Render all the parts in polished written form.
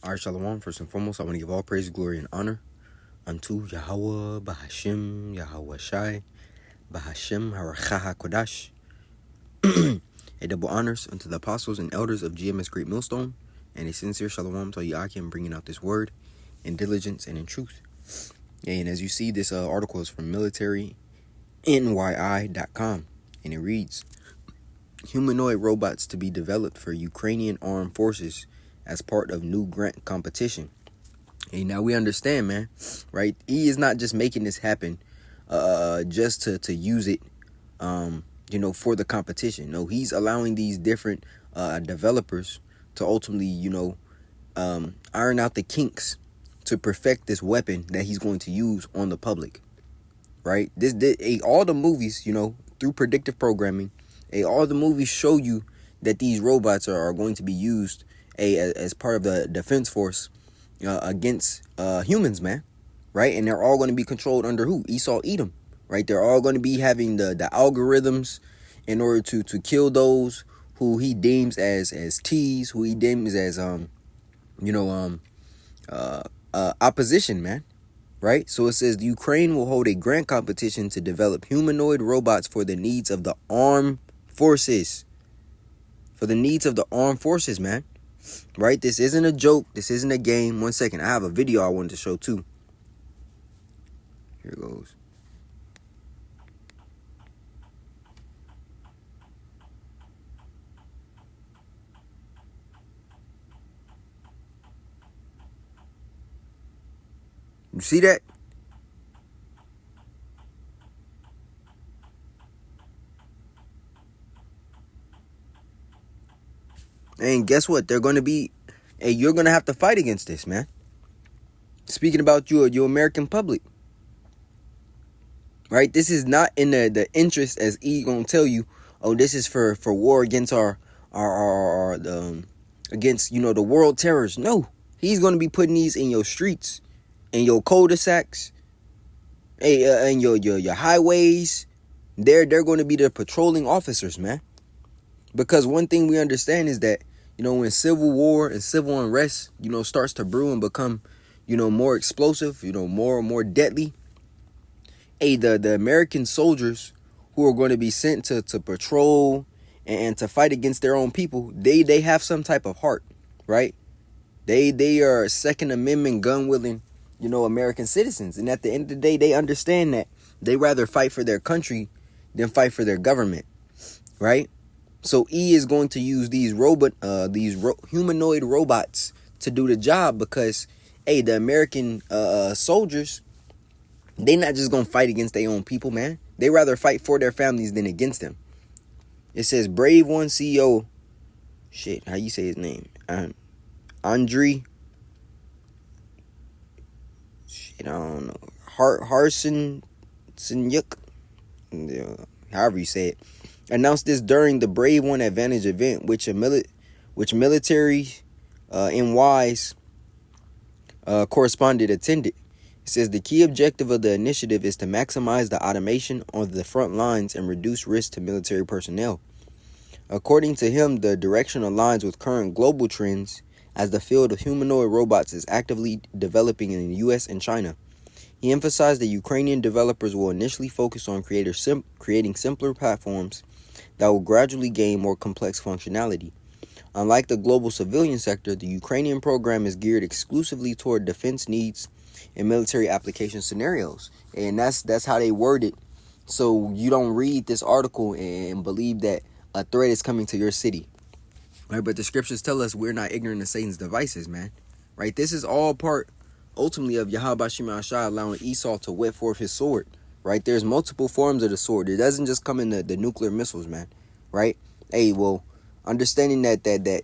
All right, Shalom. First and foremost, I want to give all praise, glory, and honor unto Yahweh, Bahashim, Yahweh Shai, Bahashim, Harachaha Kodash. A double honors unto the apostles and elders of GMS Great Millstone, and a sincere Shalom to Yakim bringing out this word in diligence and in truth. And as you see, this article is from militarynyi.com, and it reads, Humanoid robots to be developed for Ukrainian armed forces as part of new grant competition. Hey, now we understand, man, right? He is not just making this happen just to use it, for the competition. No, he's allowing these different developers to ultimately, iron out the kinks to perfect this weapon that he's going to use on the public, right? All the movies, through predictive programming, all the movies show you that these robots are going to be used as part of the defense force against humans, man, right? And they're all going to be controlled under who? Esau Edom, right? They're all going to be having the algorithms in order to kill those who he deems as T's, who he deems as opposition, man, right? So it says Ukraine will hold a grant competition to develop humanoid robots for the needs of the armed forces. For the needs of the armed forces, man. Right? This isn't a joke. This isn't a game. 1 second. I have a video I wanted to show too. Here it goes. You see that? And guess what? They're going to be, hey, you're going to have to fight against this, man. Speaking about your American public. Right? This is not in the interest, as E going to tell you, oh, this is for war against against, the world terrors. No. He's going to be putting these in your streets, in your cul-de-sacs, in your highways. They're going to be the patrolling officers, man. Because one thing we understand is that, when civil war and civil unrest, starts to brew and become, more explosive, more and more deadly. The American soldiers who are going to be sent to patrol and to fight against their own people, they have some type of heart, right? They are Second Amendment gun-willing, American citizens. And at the end of the day, they understand that they rather fight for their country than fight for their government, right? So E is going to use these humanoid robots to do the job because, the American soldiers, they not just going to fight against their own people, man. They rather fight for their families than against them. It says Brave One CEO, how you say his name? Andriy, I don't know. Harson Sinyuk, however you say it, announced this during the Brave One Advantage event, which military NY's correspondent attended. It says the key objective of the initiative is to maximize the automation on the front lines and reduce risk to military personnel. According to him, the direction aligns with current global trends as the field of humanoid robots is actively developing in the U.S. and China. He emphasized that Ukrainian developers will initially focus on creating simpler platforms that will gradually gain more complex functionality. Unlike the global civilian sector, the Ukrainian program is geared exclusively toward defense needs and military application scenarios. And that's how they word it. So you don't read this article and believe that a threat is coming to your city. Right? But the scriptures tell us we're not ignorant of Satan's devices, man. Right? This is all part, ultimately, of Yahweh Shema Shai allowing Esau to whip forth his sword. Right? There's multiple forms of the sword. It doesn't just come in the nuclear missiles, man. Right? Understanding that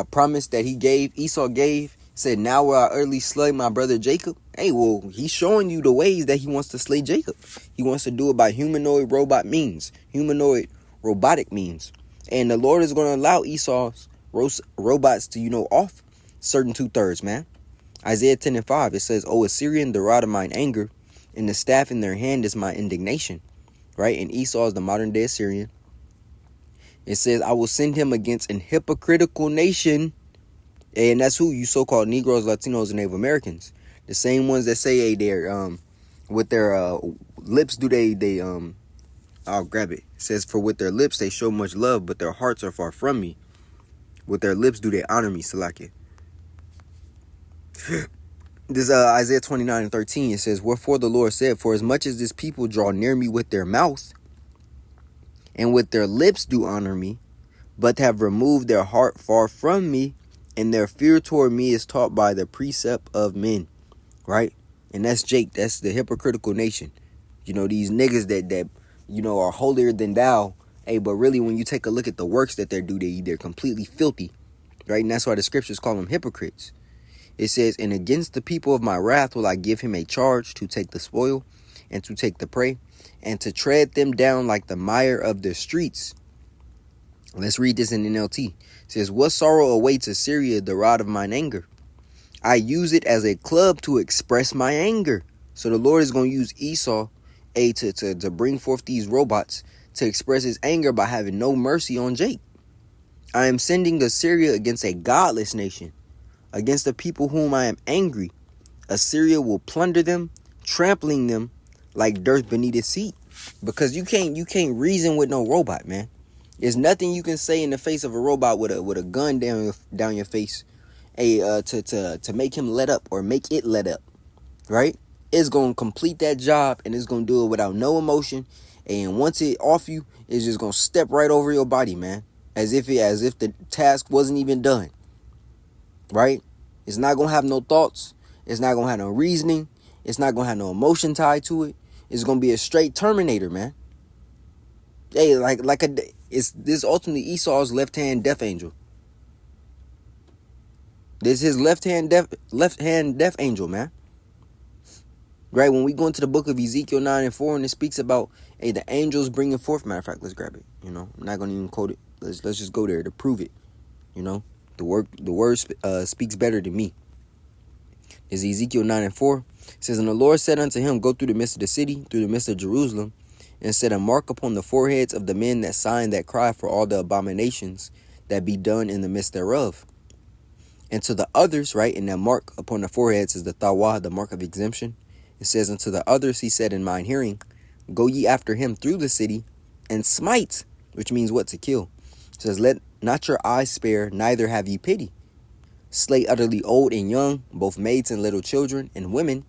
promise that Esau gave, said, now will I utterly slay my brother Jacob. He's showing you the ways that he wants to slay Jacob. He wants to do it by humanoid robotic means. And the Lord is going to allow Esau's robots to, off certain 2/3, man. Isaiah 10:5, it says, O Assyrian, the rod of mine anger, and the staff in their hand is my indignation. Right? And Esau is the modern day Assyrian. It says, I will send him against an hypocritical nation And that's who you so-called Negroes, Latinos, and Native Americans. The same ones that say, hey, they're with their lips do they I'll grab it. It says, for with their lips they show much love, but their hearts are far from me. With their lips do they honor me, Salaki. This Isaiah 29:13, it says, wherefore the Lord said, for as much as this people draw near me with their mouth, and with their lips do honor me, but have removed their heart far from me, and their fear toward me is taught by the precept of men. Right? And that's Jake. That's the hypocritical nation. You know, these niggas that are holier than thou. Hey, but really when you take a look at the works that they're they're completely filthy. Right? And that's why the scriptures call them hypocrites. It says, and against the people of my wrath will I give him a charge to take the spoil and to take the prey and to tread them down like the mire of the streets. Let's read this in NLT. It says, what sorrow awaits Assyria, the rod of mine anger? I use it as a club to express my anger. So the Lord is going to use Esau to bring forth these robots to express his anger by having no mercy on Jake. I am sending Assyria against a godless nation, against the people whom I am angry. Assyria will plunder them, trampling them like dirt beneath its feet. Because you can't reason with no robot, man. There's nothing you can say in the face of a robot with a gun down your face, to make him let up or make it let up, right? It's gonna complete that job and it's gonna do it without no emotion. And once it off you, it's just gonna step right over your body, man, as if the task wasn't even done. Right? It's not gonna have no thoughts. It's not gonna have no reasoning. It's not gonna have no emotion tied to it. It's gonna be a straight Terminator, man. Hey, this ultimately Esau's left-hand death angel. This is his left-hand death angel, man. Right? When we go into the book of Ezekiel 9:4, and it speaks about, hey, the angels bringing forth. Matter of fact, let's grab it. I'm not gonna even quote it. Let's just go there to prove it. The word speaks better than me. Is Ezekiel 9:4. It says, and the Lord said unto him, go through the midst of the city, through the midst of Jerusalem, and set a mark upon the foreheads of the men that sign that cry for all the abominations that be done in the midst thereof. And to the others, right, and that mark upon the foreheads is the tawah, the mark of exemption. It says, unto the others he said in mine hearing, go ye after him through the city, and smite, which means what? To kill. It says, let not your eyes spare, neither have ye pity. Slay utterly old and young, both maids and little children and women,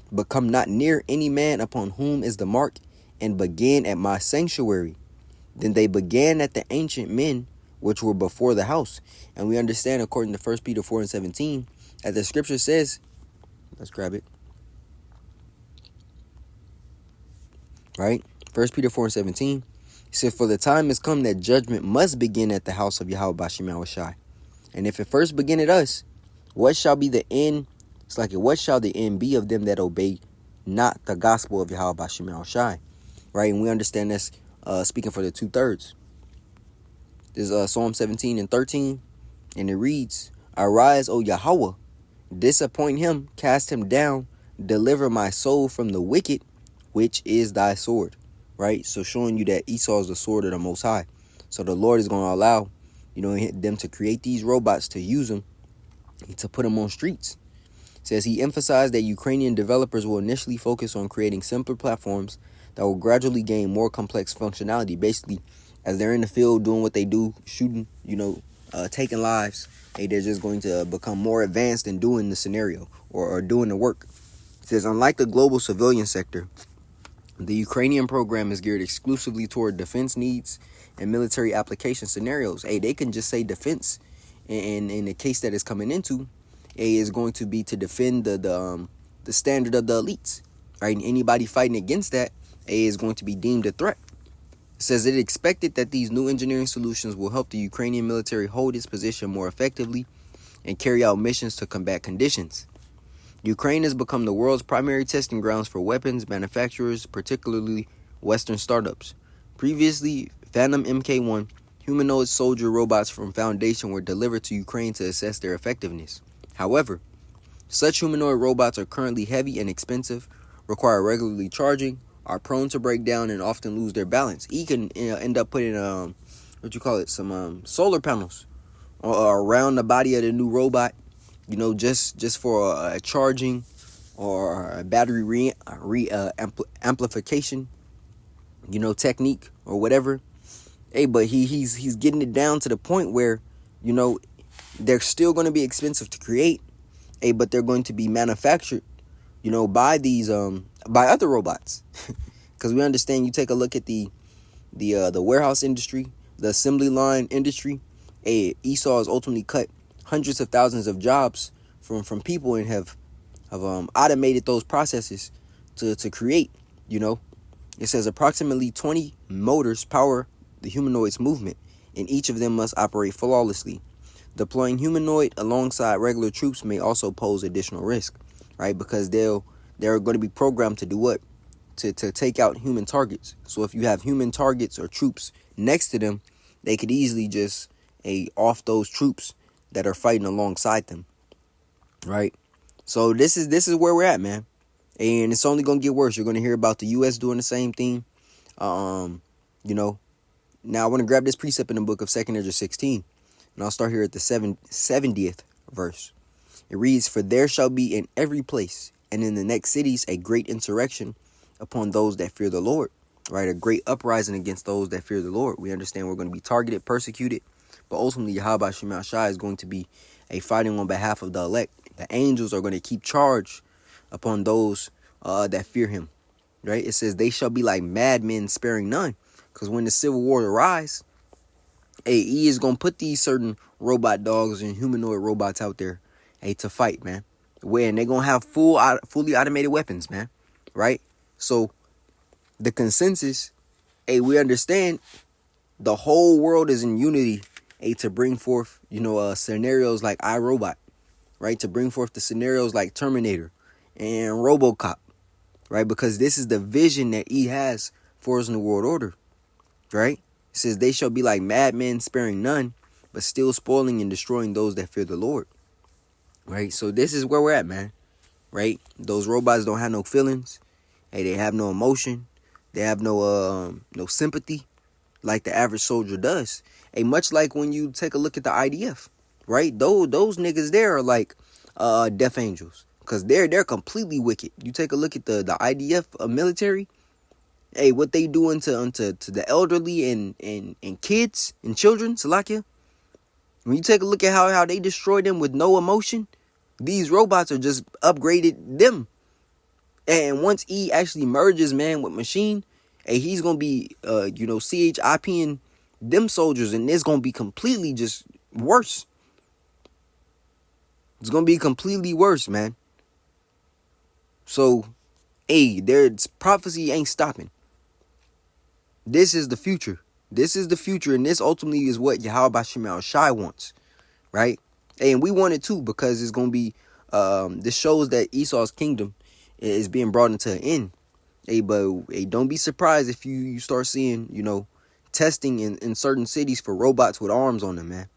but come not near any man upon whom is the mark, and begin at my sanctuary. Then they began at the ancient men which were before the house. And we understand, according to 1 Peter 4:17, that the scripture says, let's grab it. Right? 1 Peter 4:17, he said, for the time has come that judgment must begin at the house of Yahweh Bashim Yahushai. And if it first begin at us, what shall be the end? It's like, what shall the end be of them that obey not the gospel of Yahweh Bashim Yahushai? Right? And we understand this speaking for the 2/3. This is Psalm 17:13, and it reads, arise, O Yahweh, disappoint him, cast him down, deliver my soul from the wicked, which is thy sword. Right? So showing you that Esau is the sword of the Most High. So the Lord is going to allow, them to create these robots, to use them, to put them on streets. It says he emphasized that Ukrainian developers will initially focus on creating simpler platforms that will gradually gain more complex functionality. Basically, as they're in the field doing what they do, shooting, taking lives, they're just going to become more advanced in doing the scenario or doing the work. It says, unlike the global civilian sector, the Ukrainian program is geared exclusively toward defense needs and military application scenarios. Hey, they can just say defense, and in the case that it's coming into, is going to be to defend the standard of the elites, right? And anybody fighting against that, is going to be deemed a threat. It says it expected that these new engineering solutions will help the Ukrainian military hold its position more effectively and carry out missions to combat conditions. Ukraine has become the world's primary testing grounds for weapons manufacturers, particularly Western startups. Previously, Phantom Mk1 humanoid soldier robots from Foundation were delivered to Ukraine to assess their effectiveness. However, such humanoid robots are currently heavy and expensive, require regularly charging, are prone to break down, and often lose their balance. He can end up putting some solar panels around the body of the new robot, just for a charging or a battery amplification, technique or whatever. Hey, but he's getting it down to the point where, you know, they're still going to be expensive to create. Hey, but they're going to be manufactured, by these by other robots. Because we understand, you take a look at the warehouse industry, the assembly line industry. Hey, Esau has ultimately cut hundreds of thousands of jobs from people and have automated those processes to create. It says approximately 20 motors power the humanoid's movement, and each of them must operate flawlessly. Deploying humanoid alongside regular troops may also pose additional risk, right? Because they're going to be programmed to do what? To take out human targets. So if you have human targets or troops next to them, they could easily just off those troops that are fighting alongside them, right? So this is where we're at, man, and it's only gonna get worse. You're gonna hear about the U.S. doing the same thing. Now I want to grab this precept in the book of 2 Ezra 16, and I'll start here at the 70th verse. It reads, "For there shall be in every place and in the next cities a great insurrection upon those that fear the Lord." Right, a great uprising against those that fear the Lord. We understand we're going to be targeted, persecuted, but ultimately Yahweh Shema Shai is going to be a fighting on behalf of the elect. The angels are going to keep charge upon those that fear him. Right, it says they shall be like madmen, sparing none. Because when the civil war arise, he is going to put these certain robot dogs and humanoid robots out there, to fight, man. Where they're going to have fully automated weapons, man. Right? So the consensus, we understand the whole world is in unity, to bring forth, scenarios like iRobot, right? To bring forth the scenarios like Terminator and RoboCop, right? Because this is the vision that he has for us in the world order, right? It says they shall be like madmen, sparing none, but still spoiling and destroying those that fear the Lord, right? So this is where we're at, man, right? Those robots don't have no feelings. They have no emotion. They have no sympathy like the average soldier does. Much like when you take a look at the IDF, right? Those niggas there are like death angels, because they're completely wicked. You take a look at the IDF military. What they do to the elderly and kids and children, Salakia. When you take a look at how they destroy them with no emotion, these robots are just upgraded them. And once he actually merges man with machine, he's gonna be CHIPing them soldiers, and it's gonna be completely just worse. It's gonna be completely worse, man. So, their prophecy ain't stopping. This is the future. This is the future, and this ultimately is what Yahweh Shema Shai wants, right? And we want it too, because it's gonna be this shows that Esau's kingdom is being brought into an end. But don't be surprised if you start seeing, testing in certain cities for robots with arms on them, man.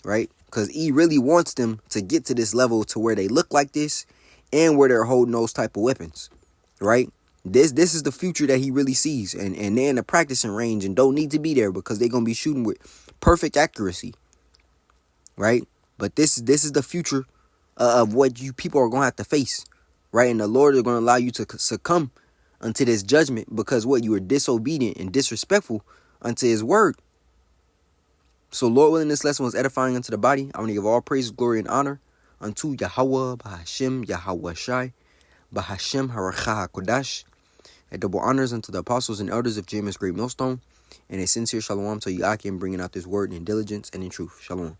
Right? Because he really wants them to get to this level to where they look like this and where they're holding those type of weapons. Right? This is the future that he really sees. And they're in the practicing range and don't need to be there because they're going to be shooting with perfect accuracy. Right? But this is the future of what you people are going to have to face. Right? And the Lord is going to allow you to succumb unto this judgment because you were disobedient and disrespectful unto his word. So Lord willing, this lesson was edifying unto the body. I want to give all praise, glory, and honor unto Yahweh, Bahashem, Yahweh Shai, Bahashem, Haracha HaKodash. And double honors unto the apostles and elders of James Great Millstone. And a sincere shalom to Yakim, bringing out this word in diligence and in truth. Shalom.